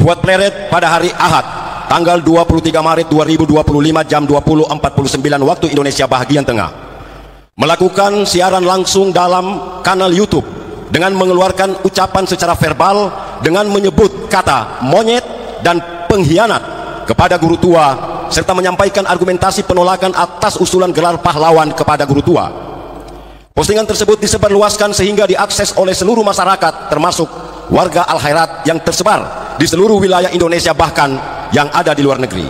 Fuad Pleret pada hari Ahad tanggal 23 Maret 2025 jam 20.49 waktu Indonesia bagian tengah melakukan siaran langsung dalam kanal YouTube dengan mengeluarkan ucapan secara verbal dengan menyebut kata monyet dan pengkhianat kepada guru tua serta menyampaikan argumentasi penolakan atas usulan gelar pahlawan kepada guru tua. Postingan tersebut disebarluaskan sehingga diakses oleh seluruh masyarakat termasuk warga Al-Khairat yang tersebar di seluruh wilayah Indonesia bahkan yang ada di luar negeri.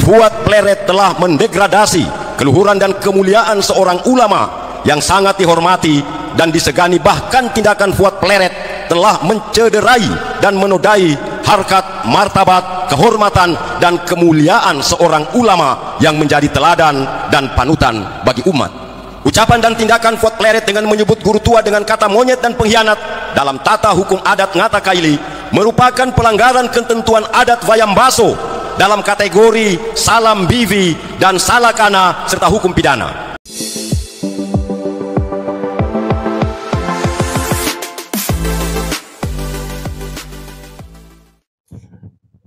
Fuad Pleret telah mendegradasi keluhuran dan kemuliaan seorang ulama yang sangat dihormati dan disegani, bahkan tindakan Fuad Pleret telah mencederai dan menodai harkat, martabat, kehormatan dan kemuliaan seorang ulama yang menjadi teladan dan panutan bagi umat. Ucapan dan tindakan Fuad Pleret dengan menyebut guru tua dengan kata monyet dan pengkhianat dalam tata hukum adat Ngata Kaili merupakan pelanggaran ketentuan adat Wayambaso dalam kategori salam bivi dan salakana serta hukum pidana.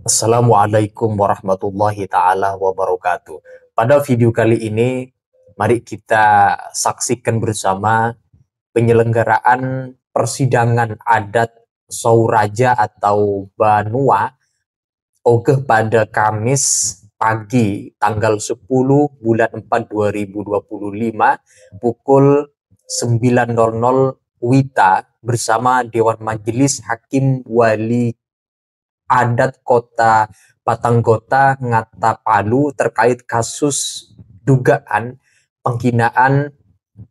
Assalamualaikum warahmatullahi ta'ala wabarakatuh. Pada video kali ini, mari kita saksikan bersama penyelenggaraan persidangan adat Sauraja atau Banua Ogeh pada Kamis pagi tanggal 10 bulan 4 2025 pukul 9.00 WITA bersama Dewan Majelis Hakim Wali Adat Kota Patanggota Ngata Palu terkait kasus dugaan penghinaan,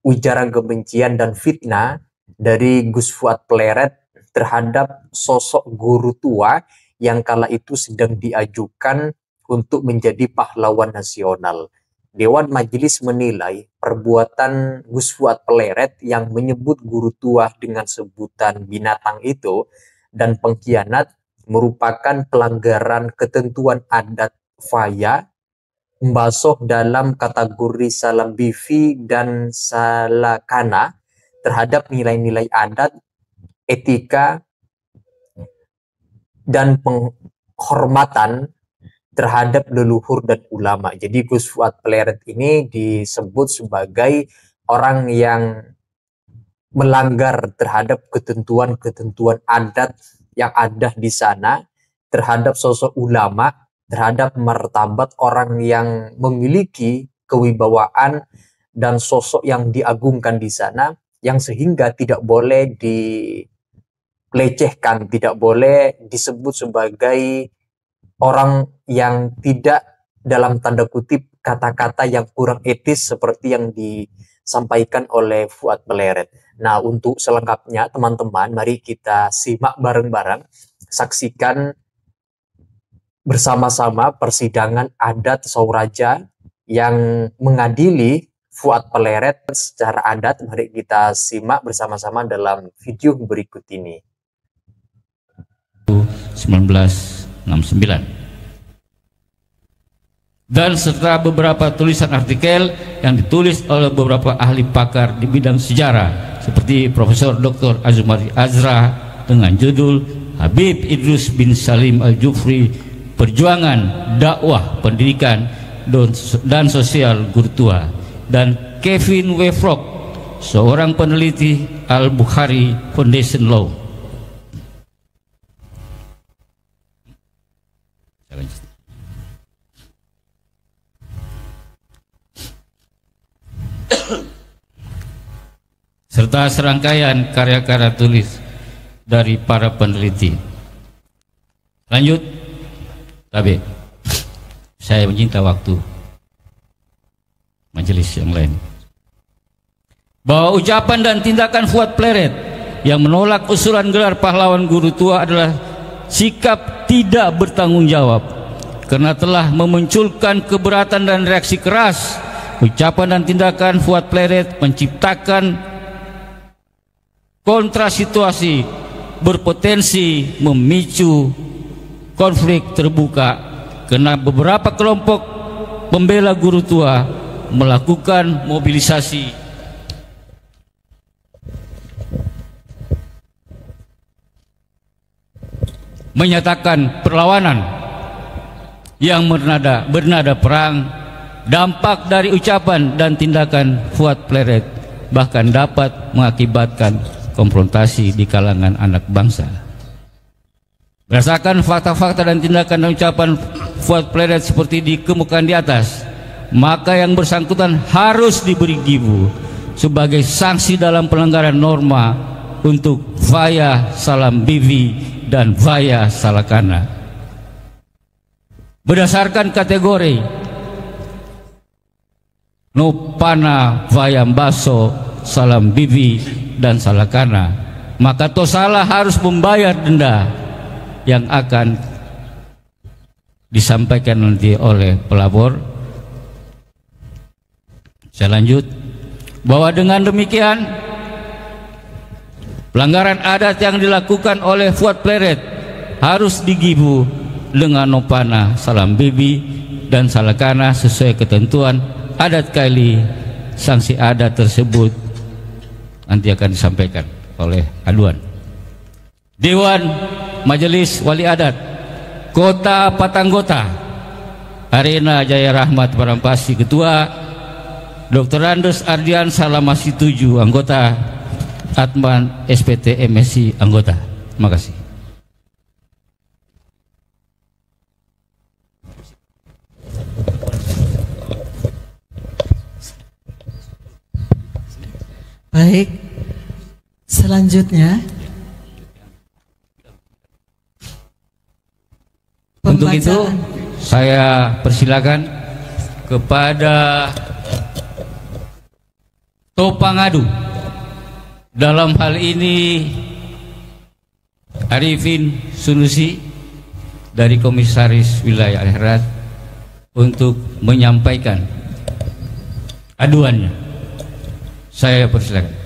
ujaran kebencian dan fitnah dari Gus Fuad Pleret terhadap sosok guru tua yang kala itu sedang diajukan untuk menjadi pahlawan nasional. Dewan Majelis menilai perbuatan Gus Fuad Pleret yang menyebut guru tua dengan sebutan binatang itu dan pengkhianat merupakan pelanggaran ketentuan adat Faya Mbasoh dalam kategori salam bivi dan salakana terhadap nilai-nilai adat, etika, dan penghormatan terhadap leluhur dan ulama. Jadi Gus Fuad Pleret ini disebut sebagai orang yang melanggar terhadap ketentuan-ketentuan adat yang ada di sana, terhadap sosok ulama, terhadap martabat orang yang memiliki kewibawaan dan sosok yang diagungkan di sana, yang sehingga tidak boleh dilecehkan, tidak boleh disebut sebagai orang yang tidak dalam tanda kutip kata-kata yang kurang etis seperti yang disampaikan oleh Fuad Pleret. Nah, untuk selengkapnya teman-teman, mari kita simak bareng-bareng, saksikan bersama-sama persidangan adat Sauraja yang mengadili Fuad Pleret secara adat. Mari kita simak bersama-sama dalam video berikut ini. 1969 dan serta beberapa tulisan artikel yang ditulis oleh beberapa ahli pakar di bidang sejarah seperti Profesor Dr. Azumari Azra dengan judul Habib Idrus bin Salim Al-Jufri, Perjuangan Dakwah Pendidikan dan Sosial Guru Tua, dan Kevin W. Frog, seorang peneliti Al-Bukhari Foundation Law. Serta serangkaian karya-karya tulis dari para peneliti. Lanjut, tapi saya menyita waktu majelis yang lain. Bahwa ucapan dan tindakan Fuad Pleret yang menolak usulan gelar pahlawan guru tua adalah sikap tidak bertanggung jawab karena telah memunculkan keberatan dan reaksi keras. Ucapan dan tindakan Fuad Pleret menciptakan kontra situasi berpotensi memicu konflik terbuka karena beberapa kelompok pembela guru tua melakukan mobilisasi menyatakan perlawanan yang bernada perang. Dampak dari ucapan dan tindakan Fuad Pleret bahkan dapat mengakibatkan konfrontasi di kalangan anak bangsa. Berdasarkan fakta-fakta dan tindakan dan ucapan Fuad Pleret seperti dikemukakan di atas, maka yang bersangkutan harus diberi gibu sebagai sanksi dalam pelanggaran norma untuk Vaya Salam Bibi dan Vaya Salakana. Berdasarkan kategori Nopana, Vayambaso, Salam Bibi, dan Salakana, maka Tosala harus membayar denda yang akan disampaikan nanti oleh pelapor. Saya lanjut bahwa dengan demikian pelanggaran adat yang dilakukan oleh Fuad Pleret harus digibu dengan Nopana, Salam Bibi, dan Salakana sesuai ketentuan adat kali. Sanksi adat tersebut nanti akan disampaikan oleh aduan. Dewan Majelis Wali Adat Kota Patanggota Arena Jaya Rahmat Parampasi, Ketua Dr. Andes Ardian Salamasi 7, anggota Atman SPT MSI, anggota. Terima kasih. Baik, selanjutnya untuk itu saya persilakan kepada Topangadu, dalam hal ini Arifin Sunusi dari Komisaris Wilayah Akhirat, untuk menyampaikan aduannya. Saya persilakan.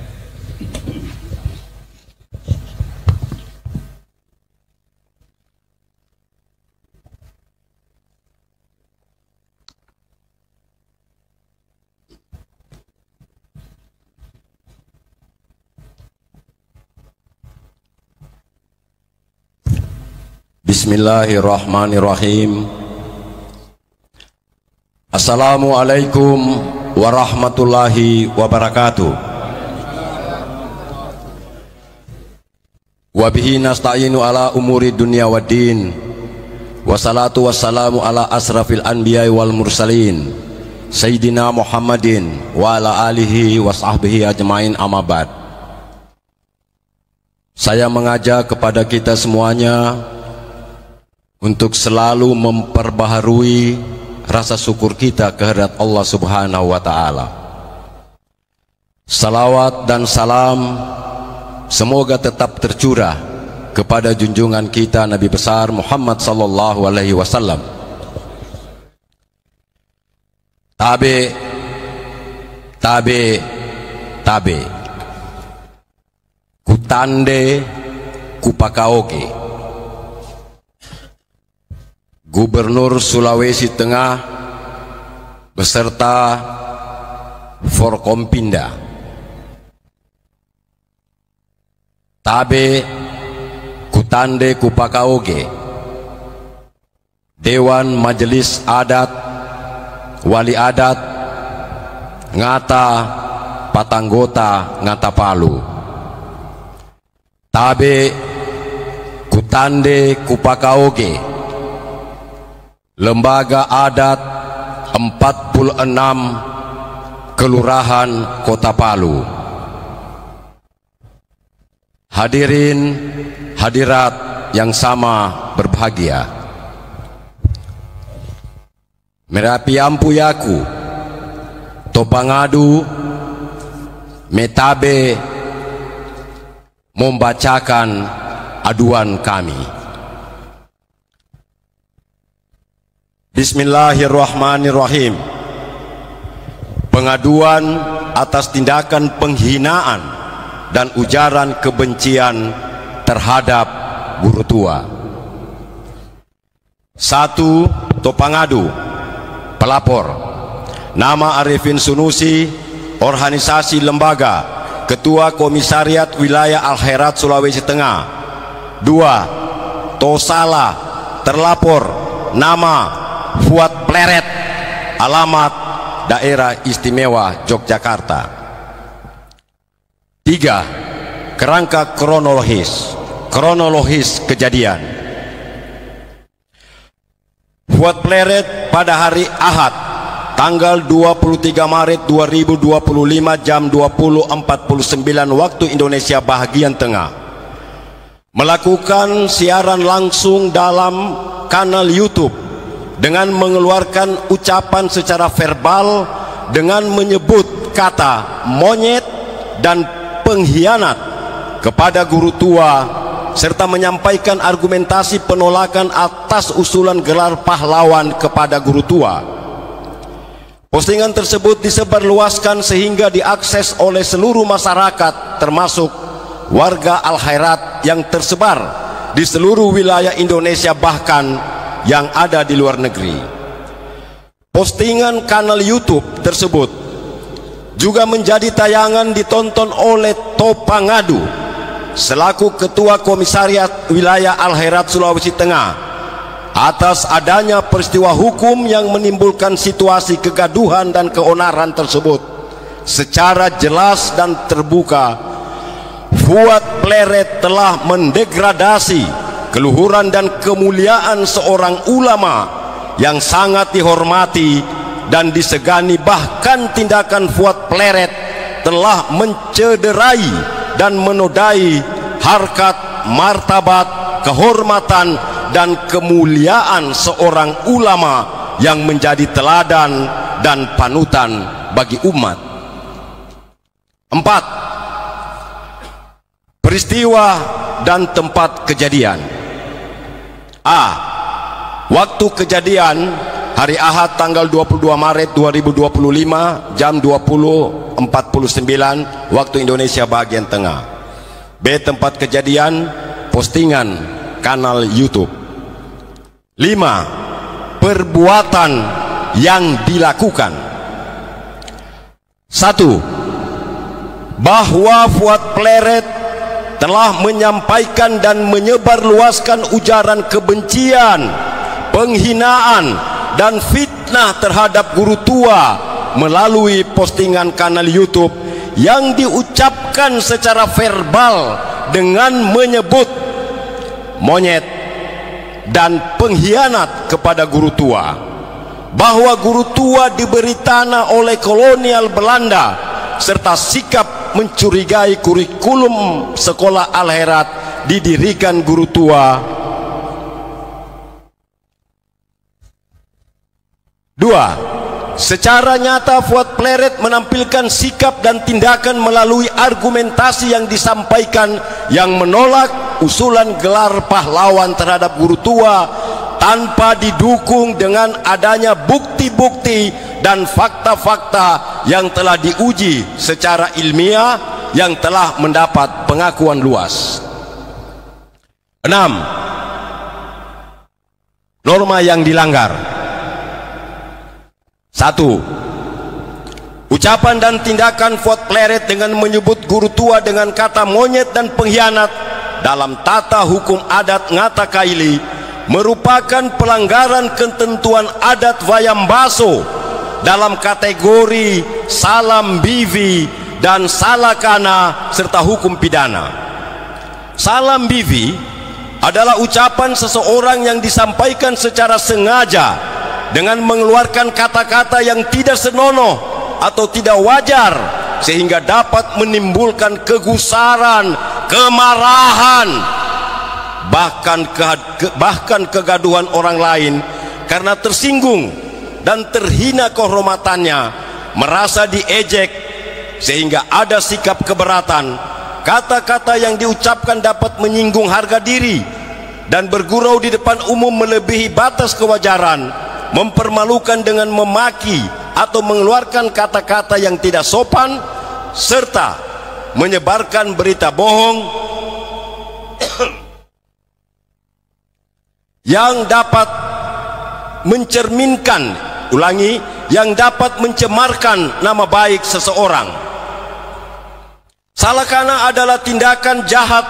Bismillahirrahmanirrahim. Assalamualaikum warahmatullahi wabarakatuh. Wabihi nasta'inu ala umuri dunia waddin. Wassalatu wassalamu ala asrafil anbiya wal mursalin Sayyidina Muhammadin wa ala alihi wa sahbihi ajmain, amma ba'd. Saya mengajak kepada kita semuanya untuk selalu memperbaharui rasa syukur kita kehadirat Allah Subhanahu wa Ta'ala. Salawat dan salam semoga tetap tercurah kepada junjungan kita Nabi besar Muhammad sallallahu alaihi wasallam. Tabe kutande kupakaoge. Gubernur Sulawesi Tengah beserta Forkompinda. Tabe kutande kupakaoge. Dewan Majelis Adat Wali Adat Ngata Patanggota Ngata Palu. Tabe kutande kupakaoge. Lembaga Adat 46 Kelurahan Kota Palu. Hadirin hadirat yang sama berbahagia. Merapi ampuyaku Topangadu Metabe membacakan aduan kami. Bismillahirrahmanirrahim. Pengaduan atas tindakan penghinaan dan ujaran kebencian terhadap guru tua. 1. Topangadu. Pelapor: nama Arifin Sunusi, organisasi lembaga, Ketua Komisariat Wilayah Al-Khairat Sulawesi Tengah. 2. Tosala, terlapor nama Fuad Pleret, alamat Daerah Istimewa Yogyakarta. 3. Kerangka kronologis kejadian. Fuad Pleret pada hari Ahad tanggal 23 Maret 2025 jam 20.49 waktu Indonesia bagian tengah melakukan siaran langsung dalam kanal YouTube dengan mengeluarkan ucapan secara verbal dengan menyebut kata monyet dan pengkhianat kepada guru tua serta menyampaikan argumentasi penolakan atas usulan gelar pahlawan kepada guru tua. Postingan tersebut disebarluaskan sehingga diakses oleh seluruh masyarakat termasuk warga Al-Khairat yang tersebar di seluruh wilayah Indonesia bahkan yang ada di luar negeri. Postingan kanal YouTube tersebut juga menjadi tayangan ditonton oleh Topangadu selaku Ketua Komisariat Wilayah Al-Khairat Sulawesi Tengah atas adanya peristiwa hukum yang menimbulkan situasi kegaduhan dan keonaran tersebut. Secara jelas dan terbuka, Fuad Pleret telah mendegradasi keluhuran dan kemuliaan seorang ulama yang sangat dihormati dan disegani. Bahkan tindakan Fuad Pleret telah mencederai dan menodai harkat, martabat, kehormatan dan kemuliaan seorang ulama yang menjadi teladan dan panutan bagi umat. 4. Peristiwa dan tempat kejadian. A. Waktu kejadian hari Ahad tanggal 22 Maret 2025 jam 20.49 waktu Indonesia bagian tengah. B. Tempat kejadian postingan kanal YouTube. 5. Perbuatan yang dilakukan. 1. Bahwa Fuad Pleret telah menyampaikan dan menyebarluaskan ujaran kebencian, penghinaan dan fitnah terhadap guru tua melalui postingan kanal YouTube yang diucapkan secara verbal dengan menyebut monyet dan pengkhianat kepada guru tua, bahwa guru tua diberi tanah oleh kolonial Belanda serta sikap mencurigai kurikulum sekolah Al-Khairat didirikan guru tua. 2. Secara nyata Fuad Pleret menampilkan sikap dan tindakan melalui argumentasi yang disampaikan yang menolak usulan gelar pahlawan terhadap guru tua tanpa didukung dengan adanya bukti-bukti dan fakta-fakta yang telah diuji secara ilmiah yang telah mendapat pengakuan luas. 6. Norma yang dilanggar. 1. Ucapan dan tindakan Fuad Pleret dengan menyebut guru tua dengan kata monyet dan pengkhianat dalam tata hukum adat Ngata Kaili merupakan pelanggaran ketentuan adat Wayambaso dalam kategori salam bivi dan salakana serta hukum pidana. Salam bivi adalah ucapan seseorang yang disampaikan secara sengaja dengan mengeluarkan kata-kata yang tidak senonoh atau tidak wajar sehingga dapat menimbulkan kegusaran, kemarahan, bahkan kegaduhan orang lain karena tersinggung dan terhina kehormatannya, merasa diejek sehingga ada sikap keberatan. Kata-kata yang diucapkan dapat menyinggung harga diri dan bergurau di depan umum melebihi batas kewajaran, mempermalukan dengan memaki atau mengeluarkan kata-kata yang tidak sopan, serta menyebarkan berita bohong yang dapat mencerminkan, yang dapat mencemarkan nama baik seseorang. Salakana adalah tindakan jahat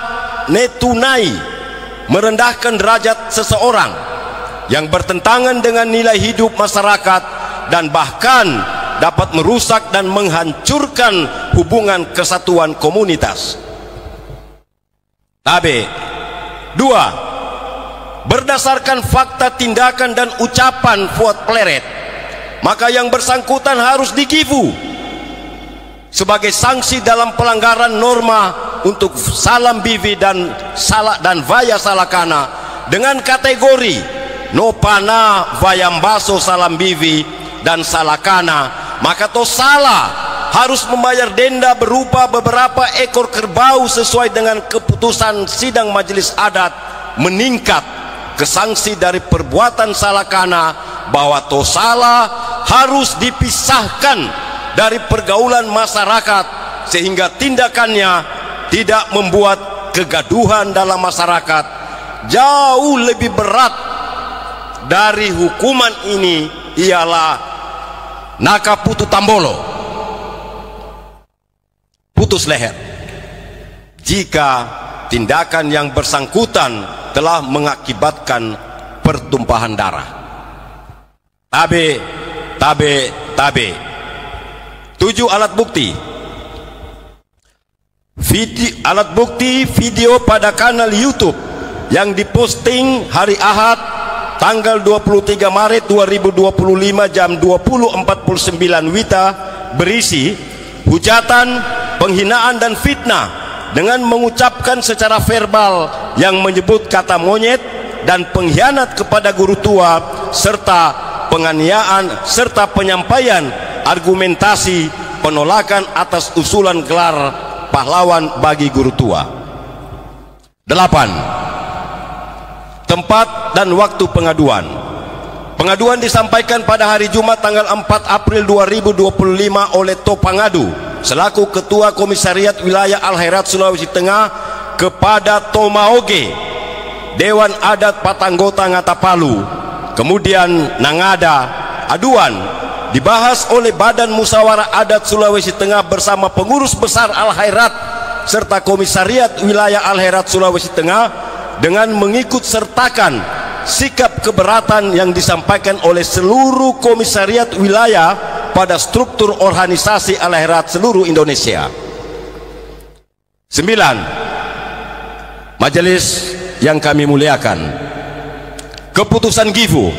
netunai merendahkan derajat seseorang, yang bertentangan dengan nilai hidup masyarakat, dan bahkan dapat merusak dan menghancurkan hubungan kesatuan komunitas. Tabe. 2. Berdasarkan fakta tindakan dan ucapan Fuad Pleret, maka yang bersangkutan harus digifu sebagai sanksi dalam pelanggaran norma untuk salam bivi dan vaya salakana dengan kategori nopana vayambaso salam bivi dan salakana, maka tosala harus membayar denda berupa beberapa ekor kerbau sesuai dengan keputusan sidang majelis adat, meningkat ke sanksi dari perbuatan salakana bahwa tosala harus dipisahkan dari pergaulan masyarakat sehingga tindakannya tidak membuat kegaduhan dalam masyarakat. Jauh lebih berat dari hukuman ini ialah nakaputu tambolo, putus leher, jika tindakan yang bersangkutan telah mengakibatkan pertumpahan darah. Tabe. 7. Alat bukti. Alat bukti video pada kanal YouTube yang diposting hari Ahad tanggal 23 Maret 2025 jam 20.49 WITA berisi hujatan, penghinaan dan fitnah dengan mengucapkan secara verbal yang menyebut kata monyet dan pengkhianat kepada guru tua, serta penganiayaan serta penyampaian argumentasi penolakan atas usulan gelar pahlawan bagi guru tua. 8. Tempat dan waktu pengaduan. Pengaduan disampaikan pada hari Jumat tanggal 4 April 2025 oleh Topangadu selaku Ketua Komisariat Wilayah Al-Khairat Sulawesi Tengah kepada Tomaoge, Dewan Adat Patanggota Ngatapalu. Kemudian Nangada, aduan dibahas oleh Badan Musyawarah Adat Sulawesi Tengah bersama pengurus besar Al-Khairat serta Komisariat Wilayah Al-Khairat Sulawesi Tengah dengan mengikut sertakan sikap keberatan yang disampaikan oleh seluruh komisariat wilayah pada struktur organisasi Al-Khairat seluruh Indonesia. 9. Majelis yang kami muliakan, keputusan Gifu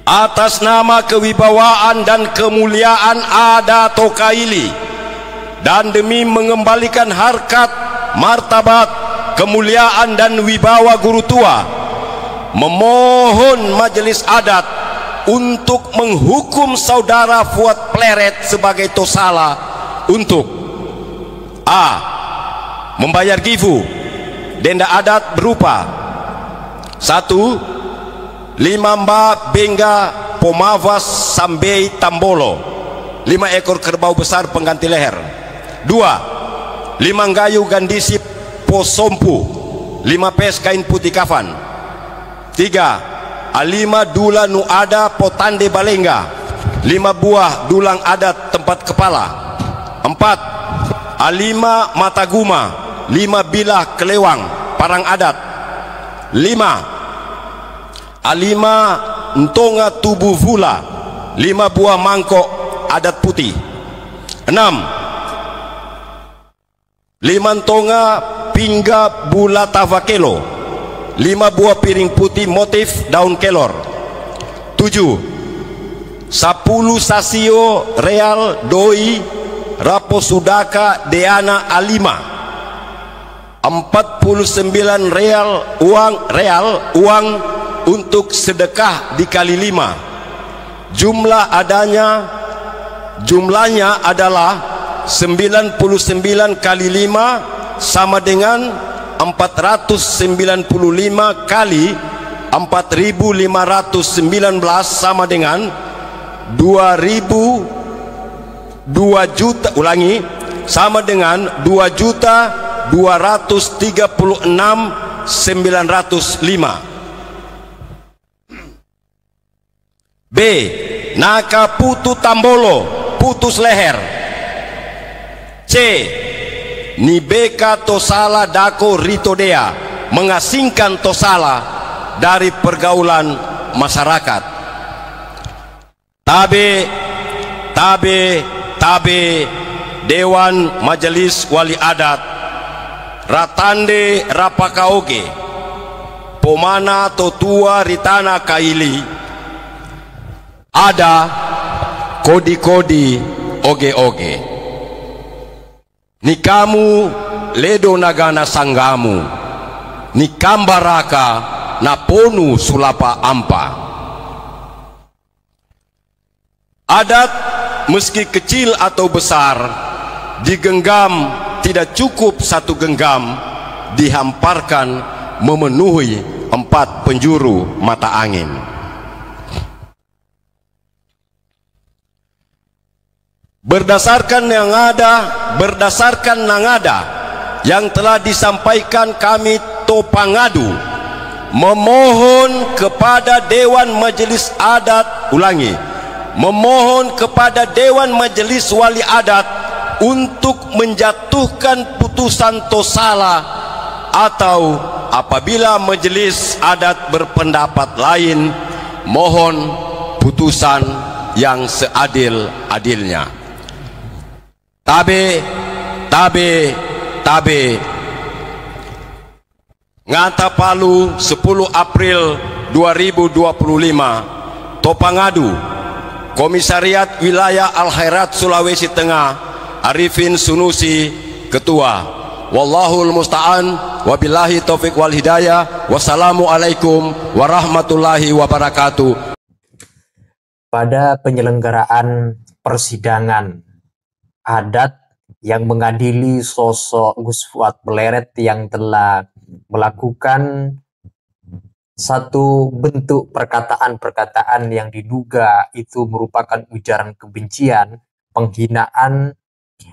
atas nama kewibawaan dan kemuliaan Ada Tokaili dan demi mengembalikan harkat, martabat, kemuliaan dan wibawa guru tua, memohon majelis adat untuk menghukum saudara Fuad Pleret sebagai tosala untuk A. Membayar Gifu denda adat berupa 1. 5 Mba Bengga Pomavas Sambei Tambolo 5 ekor kerbau besar pengganti leher. 2. 5 Gayu Gandisi Posompu 5 pes kain putih kafan. 3. Alima Dula Nuada Potande Balengga 5 buah dulang adat tempat kepala. 4. Alima Mataguma 5 bilah kelewang parang adat. 5. Alima Ntonga Tubuh Vula 5 buah mangkok adat putih. 6. 5 Ntonga Pingga Bula Tavakelo 5 buah piring putih motif daun kelor. 7. 10 Sasio Real Doi Raposudaka Deana Alima 49 real uang untuk sedekah dikali 5. Jumlahnya adalah 99 kali 5 sama dengan 495 kali 4.519 sama dengan 2 juta, ulangi, sama dengan 2.236.905. B. Nakaputu Tambolo putus leher. C. Nibeka Tosala Dako Ritodea mengasingkan Tosala dari pergaulan masyarakat. Tabe Dewan Majelis Wali Adat Ratande Rapakaoge Pomana Totua Ritana Kaili ada kodi-kodi oge-oge ni kamu ledo nagana sanggamu ni kambaraka naponu sulapa ampa. Adat meski kecil atau besar digenggam tidak cukup satu genggam, dihamparkan memenuhi 4 penjuru mata angin. Berdasarkan nangada yang telah disampaikan, kami Topangadu memohon kepada Dewan Majelis Adat, memohon kepada Dewan Majelis Wali Adat untuk menjatuhkan putusan Tosala, atau apabila Majelis Adat berpendapat lain, mohon putusan yang seadil-adilnya. Tabe Ngata Palu 10 April 2025, Topangadu, Komisariat Wilayah Al-Khairat Sulawesi Tengah, Arifin Sunusi, Ketua. Wallahul musta'an, wabillahi taufiq wal hidayah. Wassalamualaikum warahmatullahi wabarakatuh. Pada penyelenggaraan persidangan adat yang mengadili sosok Gus Fuad Pleret yang telah melakukan satu bentuk perkataan-perkataan yang diduga itu merupakan ujaran kebencian, penghinaan,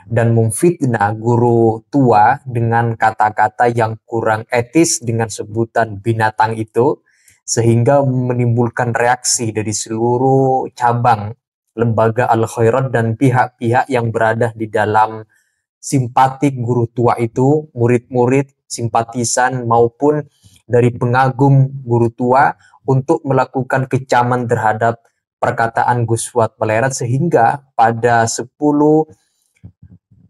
dan memfitnah guru tua dengan kata-kata yang kurang etis dengan sebutan binatang itu, sehingga menimbulkan reaksi dari seluruh cabang lembaga Al-Khairat dan pihak-pihak yang berada di dalam simpatik guru tua itu, murid-murid, simpatisan maupun dari pengagum guru tua, untuk melakukan kecaman terhadap perkataan Gus Fuad Pleret, sehingga pada 10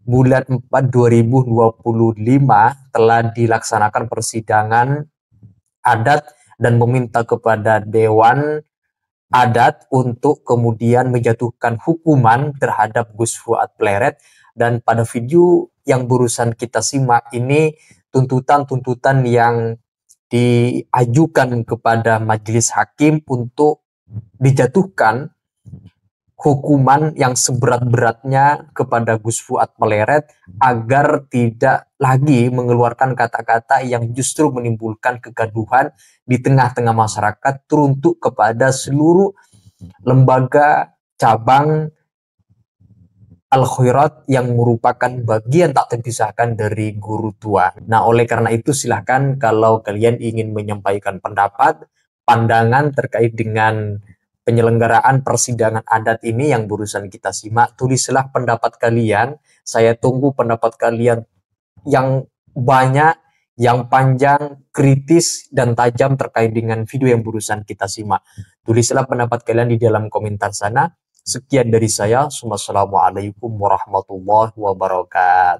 bulan 4 2025 telah dilaksanakan persidangan adat dan meminta kepada Dewan Adat untuk kemudian menjatuhkan hukuman terhadap Gus Fuad Pleret. Dan pada video yang barusan kita simak ini, tuntutan-tuntutan yang diajukan kepada majelis hakim untuk dijatuhkan hukuman yang seberat-beratnya kepada Gus Fuad Pleret agar tidak lagi mengeluarkan kata-kata yang justru menimbulkan kegaduhan di tengah-tengah masyarakat, teruntuk kepada seluruh lembaga cabang Al-Khairat yang merupakan bagian tak terpisahkan dari guru tua. Nah, oleh karena itu silahkan kalau kalian ingin menyampaikan pendapat, pandangan terkait dengan penyelenggaraan persidangan adat ini yang barusan kita simak, tulislah pendapat kalian. Saya tunggu pendapat kalian yang banyak, yang panjang, kritis, dan tajam terkait dengan video yang barusan kita simak. Tulislah pendapat kalian di dalam komentar sana. Sekian dari saya. Wassalamualaikum warahmatullahi wabarakatuh.